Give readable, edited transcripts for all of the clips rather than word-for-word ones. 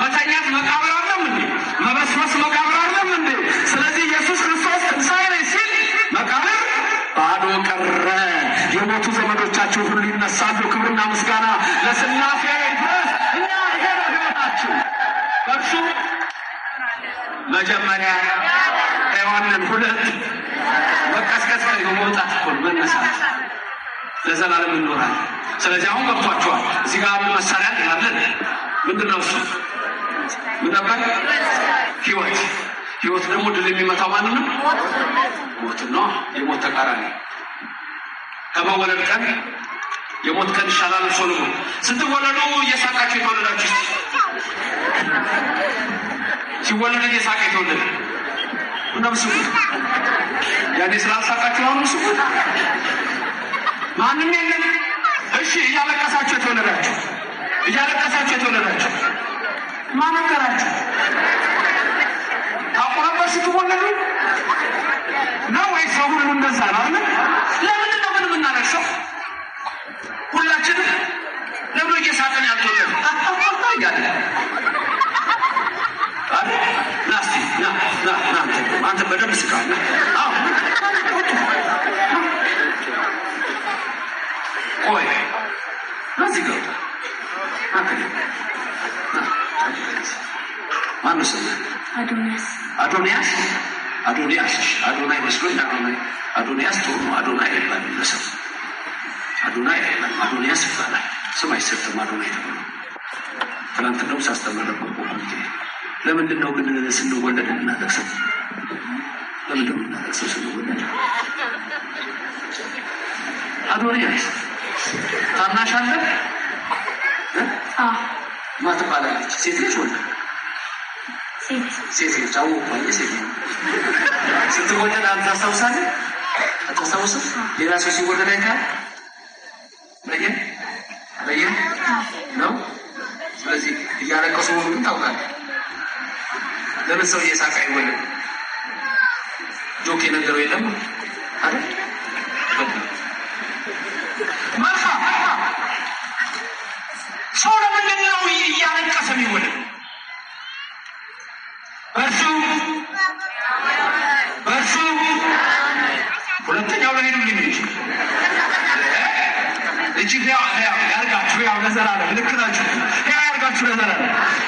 መተኛት መቃብር አይደለም እንዴ? መበስበስ መቃብር አይደለም እንዴ? ስለዚህ ኢየሱስ ክርስቶስ ትንሣኤ ነው ሲል መቃብር ባዶ ቀረ። የሞቱ ዘመዶቻችሁ ሁሉ ይነሳሉ። ክብርና ምስጋና ለሥላሴ ድረስ። እኛ ይሄን ህይወታችሁ በእርሱ መጀመሪያ ሔዋንን ሁለት መቀስቀስ መውጣት እኮ መነሳት ለዘላለም እንኖራለን። ስለዚህ አሁን ገብቷችኋል። እዚህ ጋር ምን መሳሪያ ያለን ምንድን ነው? እሱ ምን ነበር? ህይወት። ህይወት ደግሞ ድል የሚመታው ማን ነው? ሞት ነው። የሞት ተቃራኒ ከመወለድ ቀን የሞት ቀን ይሻላል። ሶሎሞን ስትወለዱ እየሳቃችሁ የተወለዳችሁ ሲወለድ እየሳቀ የተወለደ እንደምሱ ያኔ ስላልሳቃችሁ አሁን እሱ ማንም የለም። እሺ እያለቀሳችሁ የተወለዳችሁ ማን ነገራችሁ? ታውቁ ነበር ስትወለዱ ነው ወይ? ሰው ሁሉ እንደዛ ነው አይደል? ለምንድን ነው ምን የምናረግሰው? ሁላችንም ለምን እየሳቅን ያልተወለዱ ያለ አንተ በደንብ ስቃና ቆይ እዚህ ጋር ማነው ስሙ? አዶናይ መስሎኝ አዶንያስ ጥሩ ነው። አዶናይ ይባላል ለሰው አዶንያስ ይባላል። ስም አይሰጥም አዶናይ ተብሎ። ትናንት ነው ሳስተምር ነበር። ለምንድን ነው ግን ስንወለድ የምናለቅሰው? ለምንድን ነው የምናለቅሰው ስንወለድ? አዶንያስ ታናሽ አለ ማን ትባላለች? ሴት ልጅ ወንድ? ሴት ልጅ አወቅኳል። ሴት ስትወለድ አንተ ታስታውሳለህ? አታስታውስም? ሌላ ሰው ሲወለድ አይተሃል? በየ ነው። ስለዚህ እያለቀሱ ሁሉም ታውቃለህ። ለምን ሰው እየሳቀ አይወለድ? ጆክ የነገረው የለም አይደል? ሰው ለምንድን ነው እያለቀሰ የሚወለድ? በእርሱ ሁለተኛው ላይ ሄዱ ልጅ እጅግ ያርጋችሁ ያው ለዘላለም ልክ ናችሁ። ያርጋችሁ ለዘላለም።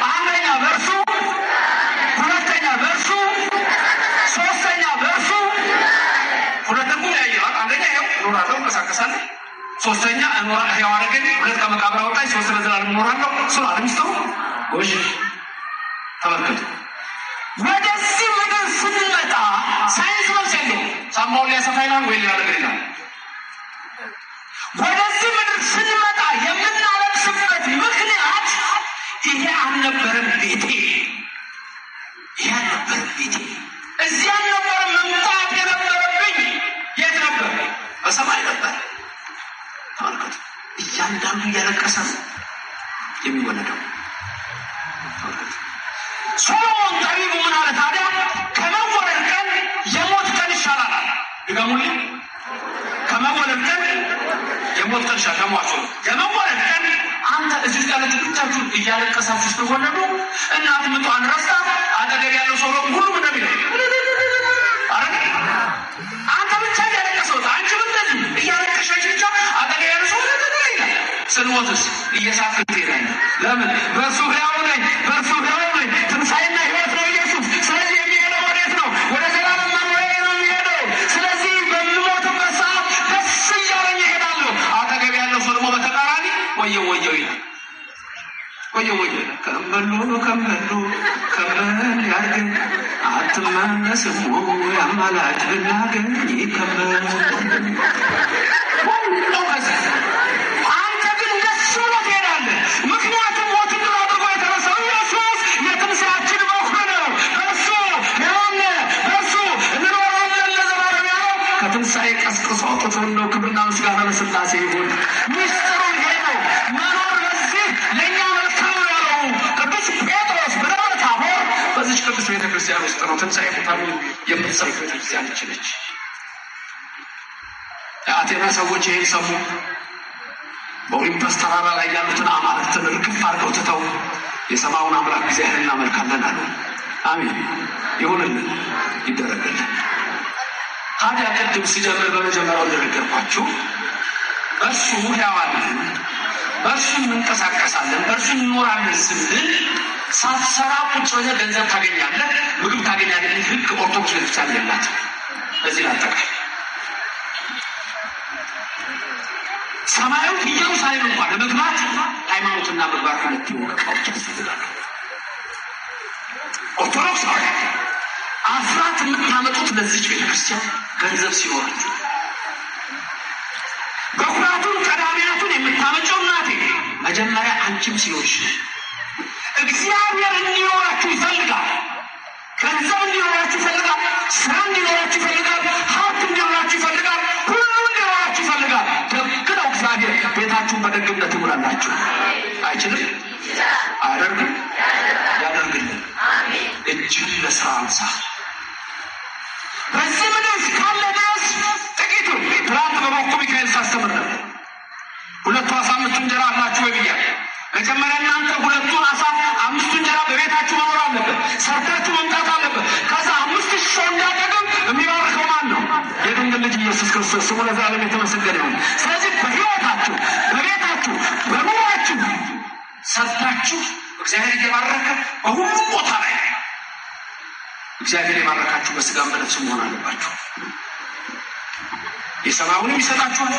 አንደኛ በእርሱ፣ ሁለተኛ በእርሱ፣ ሶስተኛ በእርሱ። ሁለተኛ ያየዋል። አንደኛ ይኸው እኖራለሁ እንቀሳቀሳለሁ። ሶስተኛ ሕያው አደረገኝ። ሁለት ከመቃብር አወጣኝ። ሶስት ለዘላለም እኖራለሁ። እሱ አለሚስተው ጎሽ ተመልከቱ። ወደዚህ ምድር ስንመጣ ሳይንስ መልስ የለውም። ሳምባውን ሊያሰፋ ይላል ወይ ሌላ ነገር ይላል። ወደዚህ ምድር ስንመጣ የምናለቅስበት ምክንያት ይሄ አልነበረም ቤቴ፣ እዚህ አልነበረም መምጣት የነበረብኝ። የት ነበር? በሰማይ ነበር። ተመልከቱ። እያንዳንዱ እያለቀሰ ነው የሚወለደው። ሶሎሞን ጠቢቡ ምን አለ ታዲያ? ከመወለድ ቀን የሞት ቀን ይሻላል አለ። ድገሙልኝ። ከመወለድ ቀን የሞት ቀን ይሻላል። ደሟቸው የመወለድ ቀን አንተ እዚህ ውስጥ ያለች ብቻችሁን እያለቀሳችሁ ስትወለዱ እናት ምጧን ረስታ አጠገብ ያለው ሰው ሁሉ እንደሚለው አረ አንተ ብቻ እያለቀሰው አንቺ ብቻ እያለቀሻች ብቻ አጠገብ ያለው ሰው ይላል። ስንሞትስ እየሳቅን ትሄዳለህ። ለምን? በእርሱ ሕያው ነኝ፣ በእርሱ ሕያው ነኝ። ትንሣኤና ሕይወት ነው ኢየሱስ። ስለዚህ የሚሄደው ወዴት ነው? ወደ ዘላለም መኖሪያ ነው የሚሄደው። ስለዚህ በምሞትበት ሰዓት ደስ እያለኝ እሄዳለሁ። አጠገብ ያለው ሰው ደግሞ በተቃራኒ ወየው ይላል። ወየው ከመሉ ያርገን አትመለስም አማላጅ ብናገኝ ከመሉ ምክንያቱም ሞትን ድል አድርጎ የተነሳው ኢየሱስ የትንሣኤያችን በኩር ነው። በእርሱ እንኖራለን ለዘላለም ያለው ከትንሣኤ ቀስቅሶ አውጥቶን ነው። ክብርና ምስጋና ለሥላሴ ይሁን። ሚስጥሩ ይሄ ነው። መኖር በዚህ ለእኛ መልካም ያለው ቅዱስ ጴጥሮስ በደብረ ታቦር በዚች ቅዱስ ቤተክርስቲያን ውስጥ ነው ትንሣኤ ሙታን የምትሰብክ ቤተክርስቲያን ይችለች። የአቴና ሰዎች ይሄን ሰሙ። በኦሊምፐስ ተራራ ላይ ያሉትን አማልክትን ርግፍ አድርገው ትተው የሰማውን አምላክ እግዚአብሔርን እናመልካለን አሉ። አሜን ይሁንልን ይደረግልን። ታዲያ ቅድም ሲጀምር በመጀመሪያው እንደነገርኳችሁ በእርሱ ሕያዋን ነን፣ በእርሱ እንንቀሳቀሳለን፣ በእርሱ እንኖራለን ስንል ሳትሰራ ቁጭ ብለህ ገንዘብ ታገኛለህ፣ ምግብ ታገኛለህ። ህግ ኦርቶዶክስ ቤተክርስቲያን የላትም። በዚህ ላጠቃል ሰማያዊት ኢየሩሳሌም እንኳን ለመግባት ሃይማኖትና ምግባር ሁለት ወቃዎች ያስፈልጋሉ። ኦርቶዶክስ አስራት የምታመጡት ለዚች ቤተክርስቲያን ገንዘብ ሲኖራችሁ፣ በኩራቱን ቀዳሚያቱን የምታመጨው እናቴ መጀመሪያ አንቺም ሲኖርሽ። እግዚአብሔር እንዲኖራችሁ ይፈልጋል። ገንዘብ እንዲኖራችሁ ይፈልጋል። ስራ እንዲኖራችሁ ይፈልጋል። ሀብት እንዲኖራችሁ ይፈልጋል። ሁሉ እንዲኖራችሁ ይፈልጋል። ደግ ነው እግዚአብሔር። ቤታችሁን በደግነት ይሙላላችሁ። አይችልም? አያደርግም? ያደርግልን። እጅን ለስራ አንሳ። በዚህ ምድር እስካለ ድረስ ጥቂቱ ትናንት በሞኮ ሚካኤል ሳስተምር ነበር። 2 ዓሣ 5 እንጀራ አላችሁ ወይ ብያለሁ። መጀመሪያ እናንተ 2 ዓሣ 5 እንጀራ በቤታችሁ መኖር አለበት። ሰርታችሁ መምጣት አለበት። ከዛ 5,000 ሰው እንዲያጠግብ የሚባርከው ማን ነው? የድንግል ልጅ ኢየሱስ ክርስቶስ ስሙ ለዘላለም የተመሰገነ ይሁን። ስለዚህ በሕይወታችሁ፣ በቤታችሁ፣ በኑሯችሁ ሰርታችሁ እግዚአብሔር እየባረከ በሁሉም ቦታ ላይ እግዚአብሔር የባረካችሁ በስጋም በነፍስም መሆን አለባችሁ። የሰማዩንም ይሰጣችኋል፣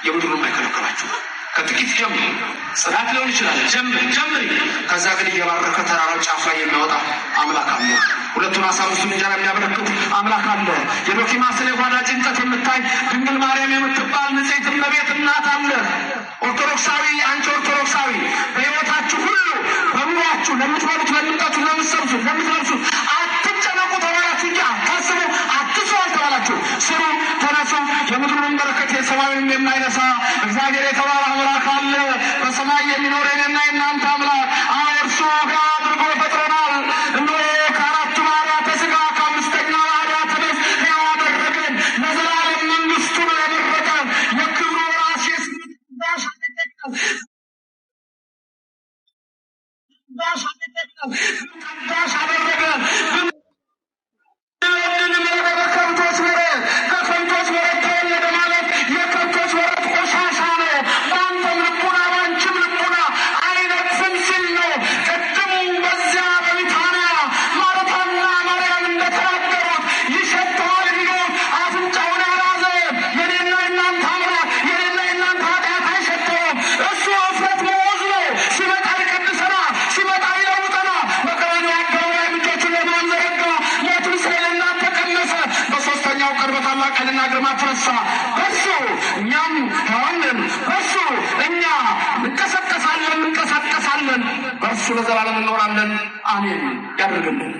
የምድሩንም አይከለክላችሁም። ከጥቂት ጀምር፣ ጽናት ሊሆን ይችላል። ጀምሪ። ከዛ ግን እየባረከ ተራራው ጫፍ ላይ የሚያወጣ አምላክ አለ። 2 ዓሣ 5 እንጀራ የሚያበረክት አምላክ አለ። የዶኪማስን የጓዳ ጭንቀት የምታይ ድንግል ማርያም የምትባል ንጽሕት እመቤት እናት አለ። ኦርቶዶክሳዊ፣ አንቺ ኦርቶዶክሳዊ በሕይወታችሁ ሁሉ በኑሯችሁ ለምትበሉት፣ ለምትጠጡት፣ ለምትሰሩት፣ ለምትለብሱት አትጨነቁ ተባላችሁ እንጂ አታስቡ፣ አትስሩ አልተባላችሁ። ስሩ፣ ተነሱ። የምድሩን በረከት የሰማዩን የማይነሳ እግዚአብሔር የተባለ አምላክ አለ። በሰማይ የሚኖር የእኔና የእናንተ አምላክ እርሱ ሕያው አድርጎ ፈጥሮናል። እነሆ ከ4 ባህርያተ ሥጋ ከ5ኛው ባህርያተ ነፍስ ሕያው አደረገን። ለዘላለም መንግሥቱ ነው የመረጠን። የክብሩ ወራሽ ዳሽ አደረገን። ከከብቶች በረት ተወለደ ማለት የከብቶች በረት ቆሻሻ ነው። በአንተም ልቡና በአንቺም ልቡና አይነቅፍም ሲል ነው። ቅድም በዚያ በቢታንያ ማርታና ማርያም እንደተናገሩት ይሸተዋል ቢሉት አፍንጫውን ያላዘ የኔና የእናንተ አምላክ የኔና የእናንተ ኃጢአት አይሸተውም። እሱ እፍረት መወዝ ነው። ሲመጣ ይቀድሰና፣ ሲመጣ ይለውጠና። በቀራንዮ አደባባይ እጆቹን ለማን ዘረጋ? ሞቱን ስለሌላ ተቀነሰ። በሦስተኛው ቀን በታላቅ ኃይልና ግርማ ተነሳ። በእርሱ እኛም ሕያዋን ነን። በእርሱ እኛ እንቀሳቀሳለን። በእርሱ ለዘላለም እንኖራለን። አሜን ያደርግልን።